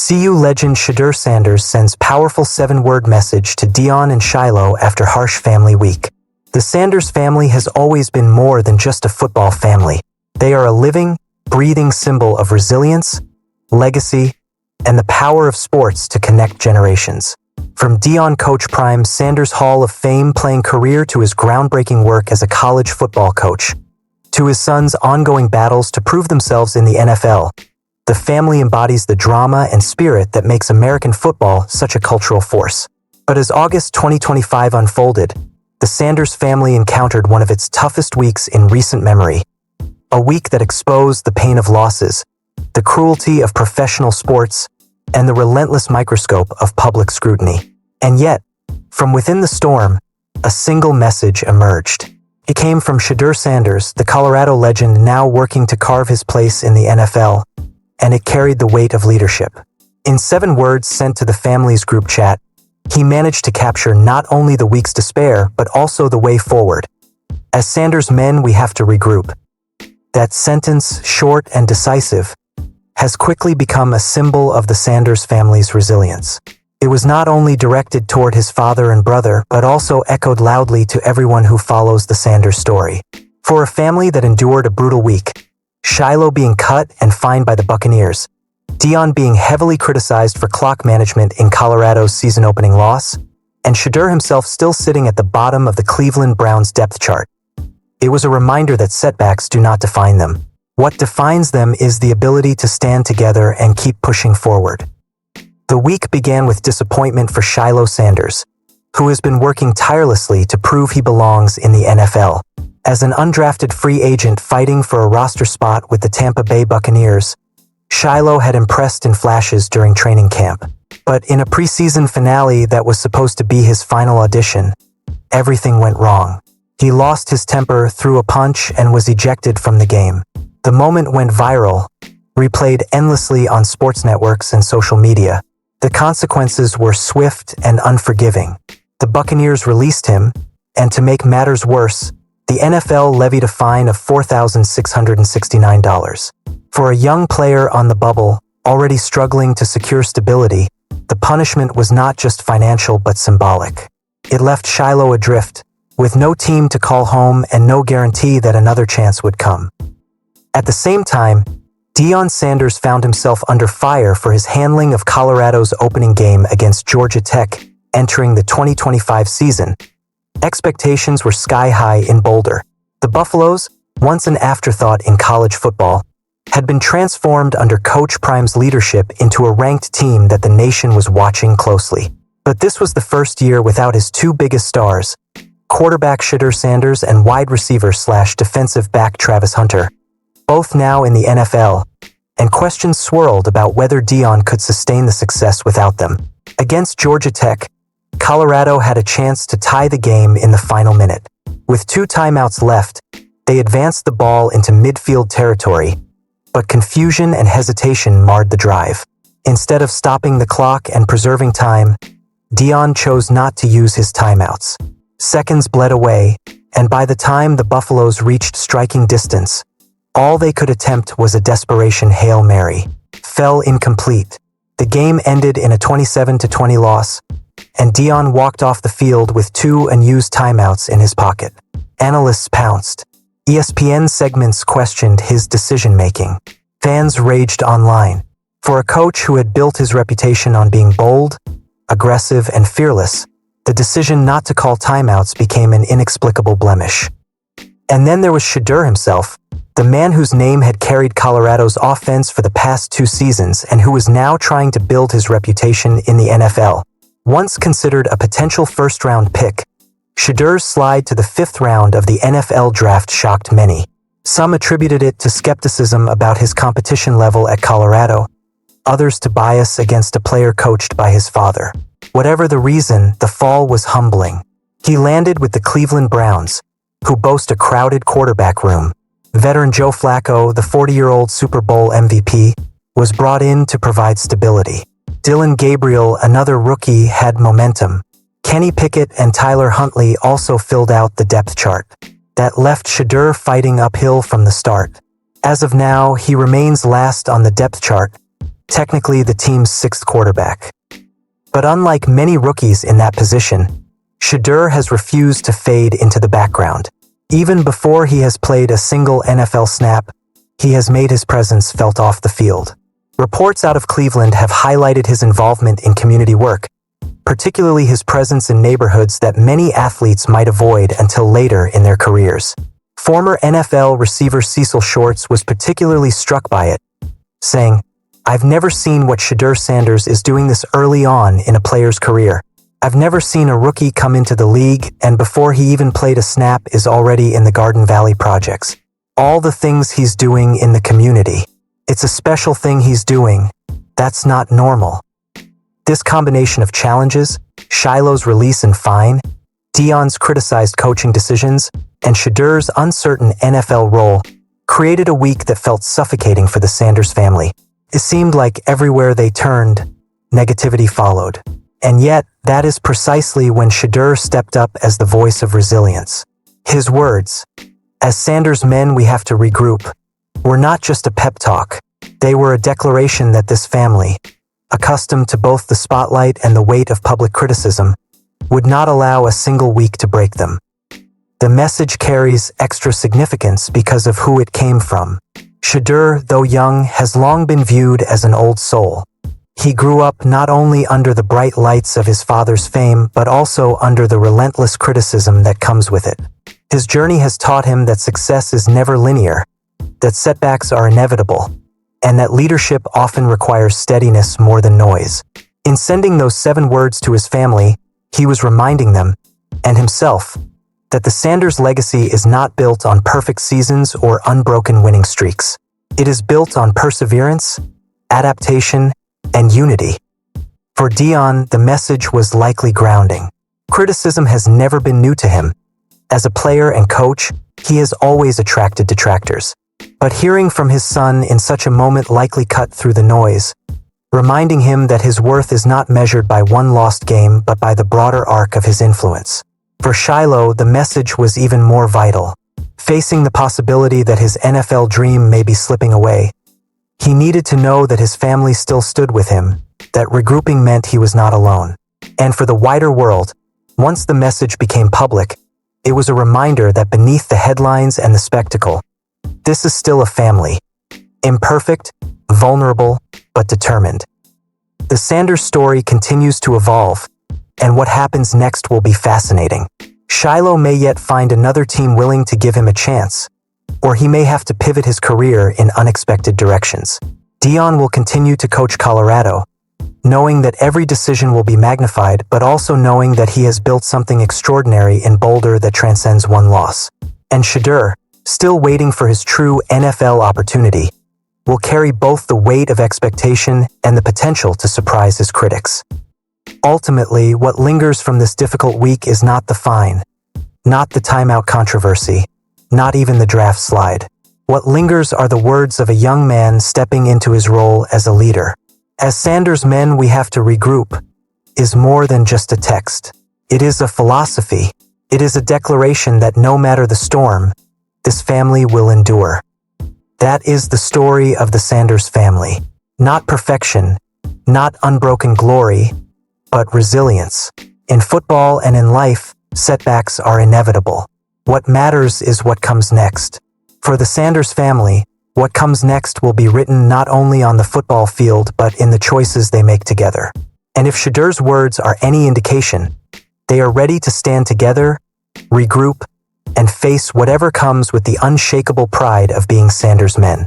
CU legend Shedeur Sanders sends powerful 7-word message to Deion and Shiloh after harsh family week. The Sanders family has always been more than just a football family. They are a living, breathing symbol of resilience, legacy, and the power of sports to connect generations. From Deion Coach Prime Sanders' Hall of Fame playing career to his groundbreaking work as a college football coach, to his sons' ongoing battles to prove themselves in the NFL, the family embodies the drama and spirit that makes American football such a cultural force. But as August 2025 unfolded, the Sanders family encountered one of its toughest weeks in recent memory. A week that exposed the pain of losses, the cruelty of professional sports, and the relentless microscope of public scrutiny. And yet, from within the storm, a single message emerged. It came from Shedeur Sanders, the Colorado legend now working to carve his place in the NFL, and it carried the weight of leadership. In 7 words sent to the family's group chat, he managed to capture not only the week's despair, but also the way forward. As Sanders men, we have to regroup. That sentence, short and decisive, has quickly become a symbol of the Sanders family's resilience. It was not only directed toward his father and brother, but also echoed loudly to everyone who follows the Sanders story. For a family that endured a brutal week, Shiloh being cut and fined by the Buccaneers, Deion being heavily criticized for clock management in Colorado's season-opening loss, and Shadur himself still sitting at the bottom of the Cleveland Browns depth chart. It was a reminder that setbacks do not define them. What defines them is the ability to stand together and keep pushing forward. The week began with disappointment for Shiloh Sanders, who has been working tirelessly to prove he belongs in the NFL. As an undrafted free agent fighting for a roster spot with the Tampa Bay Buccaneers, Shiloh had impressed in flashes during training camp. But in a preseason finale that was supposed to be his final audition, everything went wrong. He lost his temper, threw a punch, and was ejected from the game. The moment went viral, replayed endlessly on sports networks and social media. The consequences were swift and unforgiving. The Buccaneers released him, and to make matters worse, the NFL levied a fine of $4,669. For a young player on the bubble, already struggling to secure stability, the punishment was not just financial but symbolic. It left Shiloh adrift, with no team to call home and no guarantee that another chance would come. At the same time, Deion Sanders found himself under fire for his handling of Colorado's opening game against Georgia Tech entering the 2025 season. Expectations were sky-high in Boulder. The Buffaloes, once an afterthought in college football, had been transformed under Coach Prime's leadership into a ranked team that the nation was watching closely. But this was the first year without his 2 biggest stars, quarterback Shedeur Sanders and wide receiver/defensive back Travis Hunter, both now in the NFL, and questions swirled about whether Deion could sustain the success without them. Against Georgia Tech, Colorado had a chance to tie the game in the final minute. With 2 timeouts left, they advanced the ball into midfield territory, but confusion and hesitation marred the drive. Instead of stopping the clock and preserving time, Deion chose not to use his timeouts. Seconds bled away, and by the time the Buffaloes reached striking distance, all they could attempt was a desperation Hail Mary. Fell incomplete. The game ended in a 27-20 loss, and Deion walked off the field with 2 unused timeouts in his pocket. Analysts pounced. ESPN segments questioned his decision-making. Fans raged online. For a coach who had built his reputation on being bold, aggressive, and fearless, the decision not to call timeouts became an inexplicable blemish. And then there was Shadur himself, the man whose name had carried Colorado's offense for the past 2 seasons and who was now trying to build his reputation in the NFL. Once considered a potential first-round pick, Shedur's slide to the 5th round of the NFL draft shocked many. Some attributed it to skepticism about his competition level at Colorado, others to bias against a player coached by his father. Whatever the reason, the fall was humbling. He landed with the Cleveland Browns, who boast a crowded quarterback room. Veteran Joe Flacco, the 40-year-old Super Bowl MVP, was brought in to provide stability. Dillon Gabriel, another rookie, had momentum. Kenny Pickett and Tyler Huntley also filled out the depth chart. That left Shadur fighting uphill from the start. As of now, he remains last on the depth chart, technically the team's sixth quarterback. But unlike many rookies in that position, Shadur has refused to fade into the background. Even before he has played a single NFL snap, he has made his presence felt off the field. Reports out of Cleveland have highlighted his involvement in community work, particularly his presence in neighborhoods that many athletes might avoid until later in their careers. Former NFL receiver Cecil Shorts was particularly struck by it, saying, "I've never seen what Shedeur Sanders is doing this early on in a player's career. I've never seen a rookie come into the league and before he even played a snap is already in the Garden Valley projects. All the things he's doing in the community. It's a special thing he's doing. That's not normal." This combination of challenges, Shiloh's release and fine, Deion's criticized coaching decisions, and Shedur's uncertain NFL role created a week that felt suffocating for the Sanders family. It seemed like everywhere they turned, negativity followed. And yet, that is precisely when Shadur stepped up as the voice of resilience. His words, "As Sanders men, we have to regroup," were not just a pep talk. They were a declaration that this family, accustomed to both the spotlight and the weight of public criticism, would not allow a single week to break them. The message carries extra significance because of who it came from. Shadur, though young, has long been viewed as an old soul. He grew up not only under the bright lights of his father's fame, but also under the relentless criticism that comes with it. His journey has taught him that success is never linear, that setbacks are inevitable, and that leadership often requires steadiness more than noise. In sending those 7 words to his family, he was reminding them, and himself, that the Sanders legacy is not built on perfect seasons or unbroken winning streaks. It is built on perseverance, adaptation, and unity. For Deion, the message was likely grounding. Criticism has never been new to him. As a player and coach, he has always attracted detractors. But hearing from his son in such a moment likely cut through the noise, reminding him that his worth is not measured by one lost game but by the broader arc of his influence. For Shiloh, the message was even more vital. Facing the possibility that his NFL dream may be slipping away, he needed to know that his family still stood with him, that regrouping meant he was not alone. And for the wider world, once the message became public, it was a reminder that beneath the headlines and the spectacle, this is still a family. Imperfect, vulnerable, but determined. The Sanders story continues to evolve, and what happens next will be fascinating. Shiloh may yet find another team willing to give him a chance, or he may have to pivot his career in unexpected directions. Deion will continue to coach Colorado, knowing that every decision will be magnified, but also knowing that he has built something extraordinary in Boulder that transcends one loss. And Shadur, still waiting for his true NFL opportunity, will carry both the weight of expectation and the potential to surprise his critics. Ultimately, what lingers from this difficult week is not the fine, not the timeout controversy, not even the draft slide. What lingers are the words of a young man stepping into his role as a leader. "As Sanders men, we have to regroup," is more than just a text. It is a philosophy. It is a declaration that no matter the storm, this family will endure. That is the story of the Sanders family. Not perfection, not unbroken glory, but resilience. In football and in life, setbacks are inevitable. What matters is what comes next. For the Sanders family, what comes next will be written not only on the football field but in the choices they make together. And if Shedur's words are any indication, they are ready to stand together, regroup, and face whatever comes with the unshakable pride of being Sanders men.